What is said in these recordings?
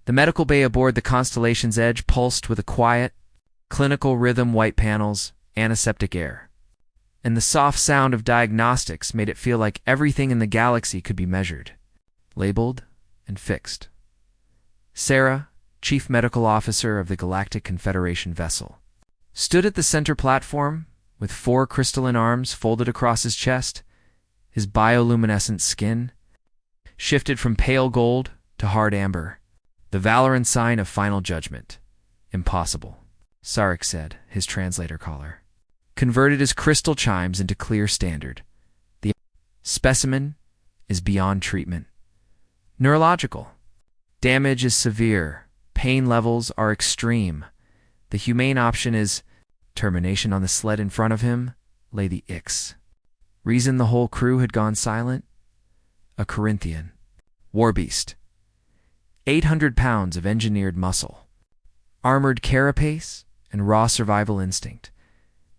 The medical bay aboard the Constellation's Edge pulsed with a quiet, clinical rhythm, white panels, antiseptic air. And the soft sound of diagnostics made it feel like everything in the galaxy could be measured, labeled, and fixed. Sarah, Chief Medical Officer of the Galactic Confederation vessel, stood at the center platform with 4 crystalline arms folded across his chest. His bioluminescent skin shifted from pale gold to hard amber, the Valoran sign of final judgment. Impossible, Sarek said, his translator caller converted his crystal chimes into clear standard. The specimen is beyond treatment. Neurological damage is severe. Pain levels are extreme. The humane option is termination. On the sled in front of him lay the Ix. Reason the whole crew had gone silent? A Corinthian warbeast. 800 pounds of engineered muscle, armored carapace, and raw survival instinct.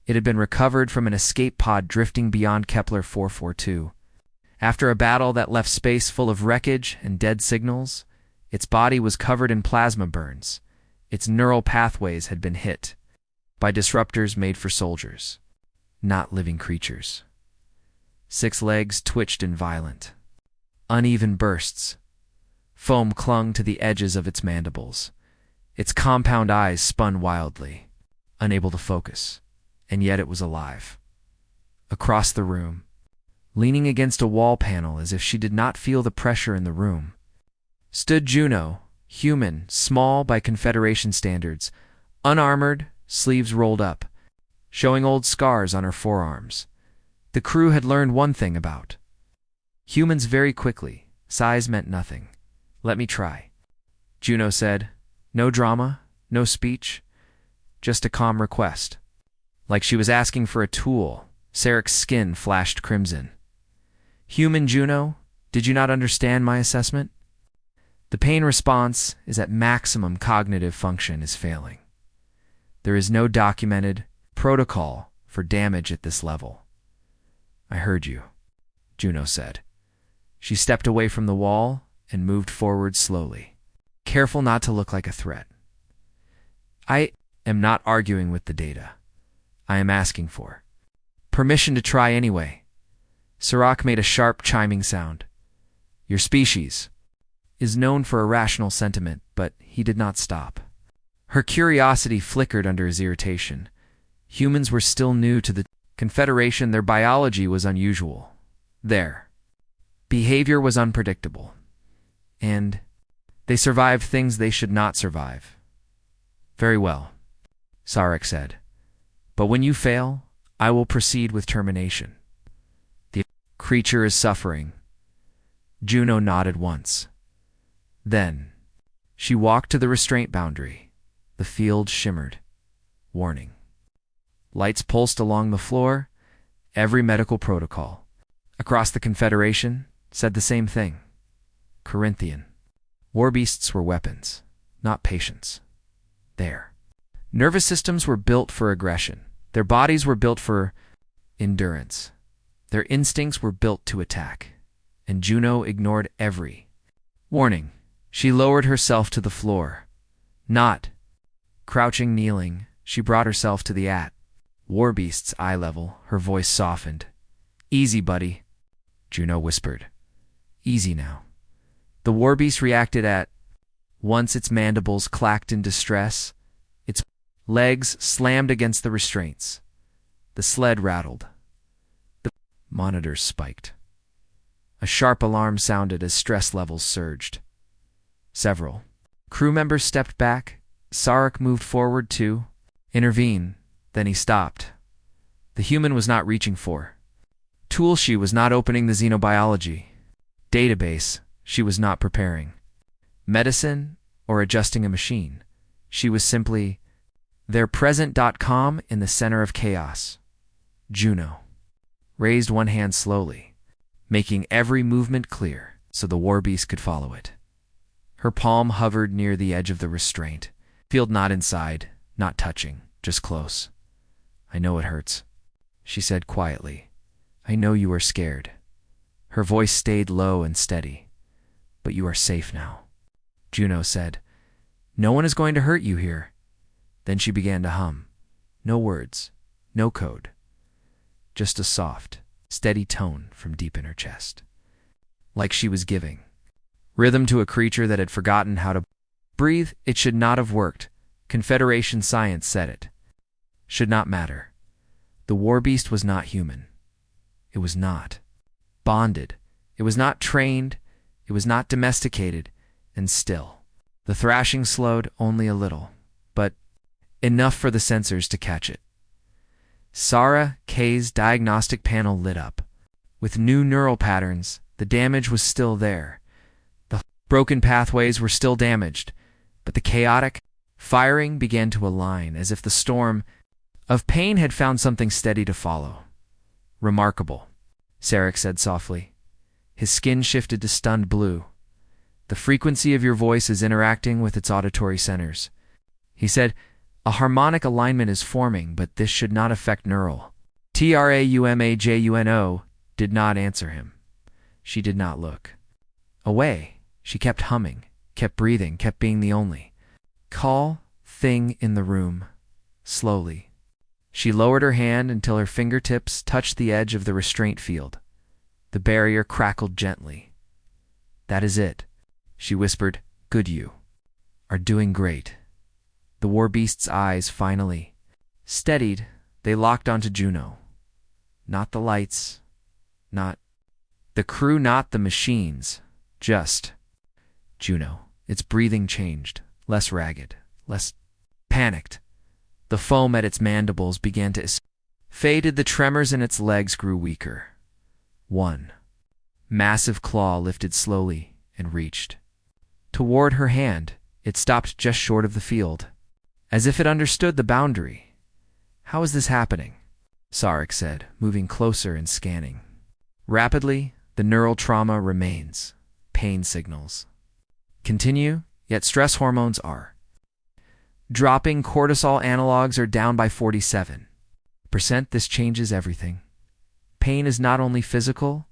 It had been recovered from an escape pod drifting beyond Kepler 442. After a battle that left space full of wreckage and dead signals, its body was covered in plasma burns. Its neural pathways had been hit by disruptors made for soldiers, not living creatures. 6 legs twitched in violent, uneven bursts. Foam clung to the edges of its mandibles. Its compound eyes spun wildly, unable to focus, and yet it was alive. Across the room, leaning against a wall panel as if she did not feel the pressure in the room, stood Juno, human, small by Confederation standards, unarmored, sleeves rolled up, showing old scars on her forearms. The crew had learned one thing about humans very quickly. Size meant nothing. "Let me try," Juno said. No drama, no speech, just a calm request. Like she was asking for a tool. Sarek's skin flashed crimson. "Human Juno, did you not understand my assessment? The pain response is at maximum. Cognitive function is failing. There is no documented protocol for damage at this level." "I heard you," Juno said. She stepped away from the wall and moved forward slowly, careful not to look like a threat. "I am not arguing with the data. I am asking for permission to try anyway." Sarek made a sharp chiming sound. "Your species is known for irrational sentiment," but he did not stop. Her curiosity flickered under his irritation. Humans were still new to the Confederation. Their biology was unusual. Their behavior was unpredictable. And they survived things they should not survive. "Very well," Sarek said. "But when you fail, I will proceed with termination. The creature is suffering." Juno nodded once. Then she walked to the restraint boundary. The field shimmered. Warning. Lights pulsed along the floor. Every medical protocol across the Confederation said the same thing. Corinthian warbeasts were weapons, not patients. Their nervous systems were built for aggression. Their bodies were built for endurance. Their instincts were built to attack. And Juno ignored every warning. She lowered herself to the floor. Not crouching, kneeling, she brought herself to the warbeast's eye level. Her voice softened. "Easy, buddy," Juno whispered. "Easy now." The warbeast reacted at once. Its mandibles clacked in distress. Its legs slammed against the restraints. The sled rattled. The monitors spiked. A sharp alarm sounded as stress levels surged. Several crew members stepped back. Sarek moved forward to intervene. Then he stopped. The human was not reaching for tool. She was not opening the xenobiology database. She was not preparing medicine or adjusting a machine. She was simply there, present.com in the center of chaos. Juno raised one hand slowly, making every movement clear so the warbeast could follow it. Her palm hovered near the edge of the restraint. Field not inside, not touching, just close. "I know it hurts," she said quietly. "I know you are scared." Her voice stayed low and steady. "But you are safe now," Juno said. No one is going to hurt you here. Then she began to hum. No words, no code. Just a soft, steady tone from deep in her chest. Like she was giving rhythm to a creature that had forgotten how to breathe. It should not have worked. Confederation science said it. Should not matter. The warbeast was not human. It was not bonded. It was not trained. It was not domesticated. And still, the thrashing slowed only a little, but enough for the sensors to catch it. Sarah K's diagnostic panel lit up. With new neural patterns, the damage was still there. The broken pathways were still damaged, but the chaotic firing began to align as if the storm of pain had found something steady to follow. Remarkable, Sarek said softly. His skin shifted to stunned blue. The frequency of your voice is interacting with its auditory centers. He said, a harmonic alignment is forming, but this should not affect neural. Traumajuno did not answer him. She did not look away. She kept humming, kept breathing, kept being the only call thing in the room. Slowly, she lowered her hand until her fingertips touched the edge of the restraint field. The barrier crackled gently. That is it, she whispered. Good, you are doing great. The warbeast's eyes finally steadied. They locked onto Juno. Not the lights, not the crew, not the machines, just Juno. Its breathing changed, less ragged, less panicked. The foam at its mandibles began to faded. The tremors in its legs grew weaker. One massive claw lifted slowly and reached toward her hand. It stopped just short of the field, as if it understood the boundary. How is this happening? Sarek said, moving closer and scanning. Rapidly, the neural trauma remains. Pain signals continue, yet stress hormones are dropping. Cortisol analogs are down by 47%. This changes everything. Pain is not only physical,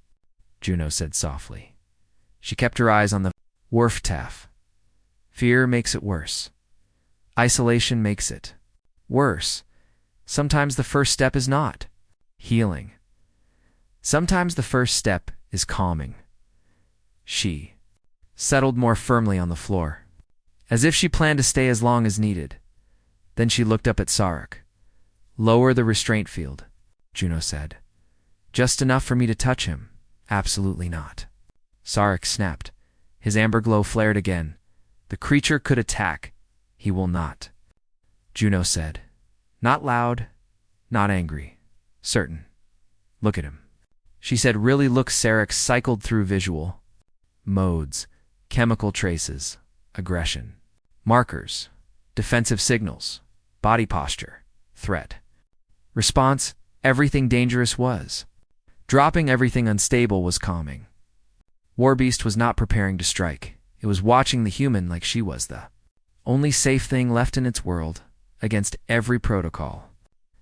Juno said softly. She kept her eyes on the wharf. Fear makes it worse. Isolation makes it worse. Sometimes the first step is not healing. Sometimes the first step is calming. She settled more firmly on the floor, as if she planned to stay as long as needed. Then she looked up at Sarek. Lower the restraint field, Juno said. Just enough for me to touch him? Absolutely not. Sarek snapped. His amber glow flared again. The creature could attack. He will not, Juno said. Not loud, not angry. Certain. Look at him. She said, really look. Sarek cycled through visual modes, chemical traces, aggression, markers, defensive signals, body posture, threat, response. Everything dangerous was dropping. Everything unstable was calming. Warbeast was not preparing to strike. It was watching the human like she was the only safe thing left in its world, against every protocol.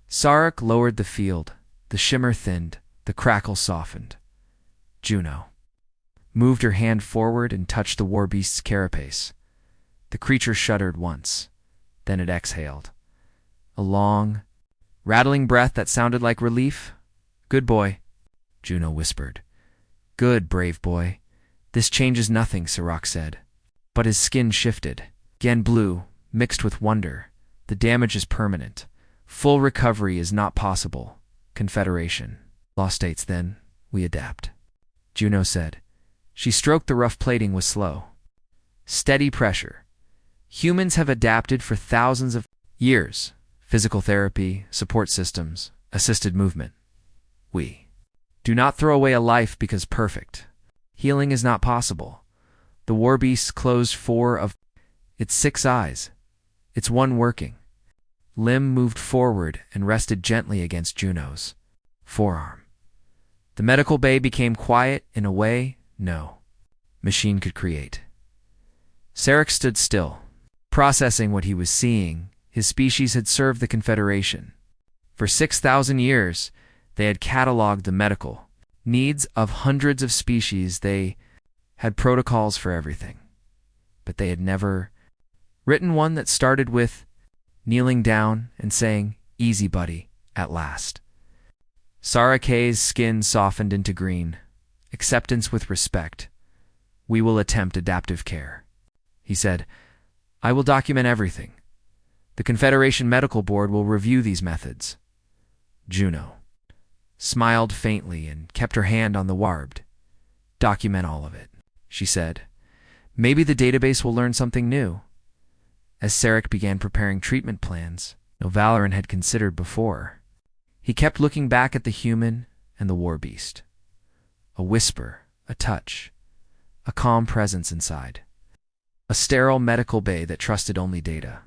Sarek lowered the field. The shimmer thinned. The crackle softened. Juno moved her hand forward and touched the warbeast's carapace. The creature shuddered once. Then it exhaled. A long, rattling breath that sounded like relief. Good boy, Juno whispered. Good, brave boy. This changes nothing, Sarek said. But his skin shifted. Again blue, mixed with wonder. The damage is permanent. Full recovery is not possible. Confederation. Law states then, we adapt, Juno said. She stroked the rough plating with slow, steady pressure. Humans have adapted for thousands of years. Physical therapy, support systems, assisted movement. We do not throw away a life because perfect. Healing is not possible. The warbeast closed 4 of its 6 eyes. Its one working limb moved forward and rested gently against Juno's forearm. The medical bay became quiet in a way no machine could create. Sarek stood still, processing what he was seeing. His species had served the Confederation. For 6,000 years, they had cataloged the medical needs of hundreds of species. They had protocols for everything, but they had never Written one that started with kneeling down and saying, "Easy, buddy," at last. Sarah Kay's skin softened into green. Acceptance with respect. "We will attempt adaptive care," he said. "I will document everything. The Confederation Medical Board will review these methods." Juno smiled faintly and kept her hand on the warbed. "Document all of it," she said. "Maybe the database will learn something new." As Sarek began preparing treatment plans, no Valoran had considered before, he kept looking back at the human and the warbeast. A whisper, a touch, a calm presence inside. A sterile medical bay that trusted only data.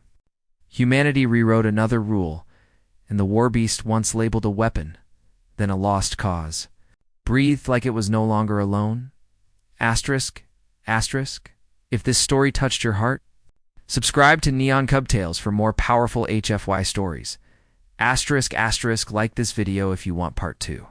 Humanity rewrote another rule, and the warbeast once labeled a weapon, then a lost cause, breathed like it was no longer alone. Asterisk, asterisk. If this story touched your heart, subscribe to Neon Cub Tales for more powerful HFY stories. Asterisk, asterisk, like this video if you want part 2.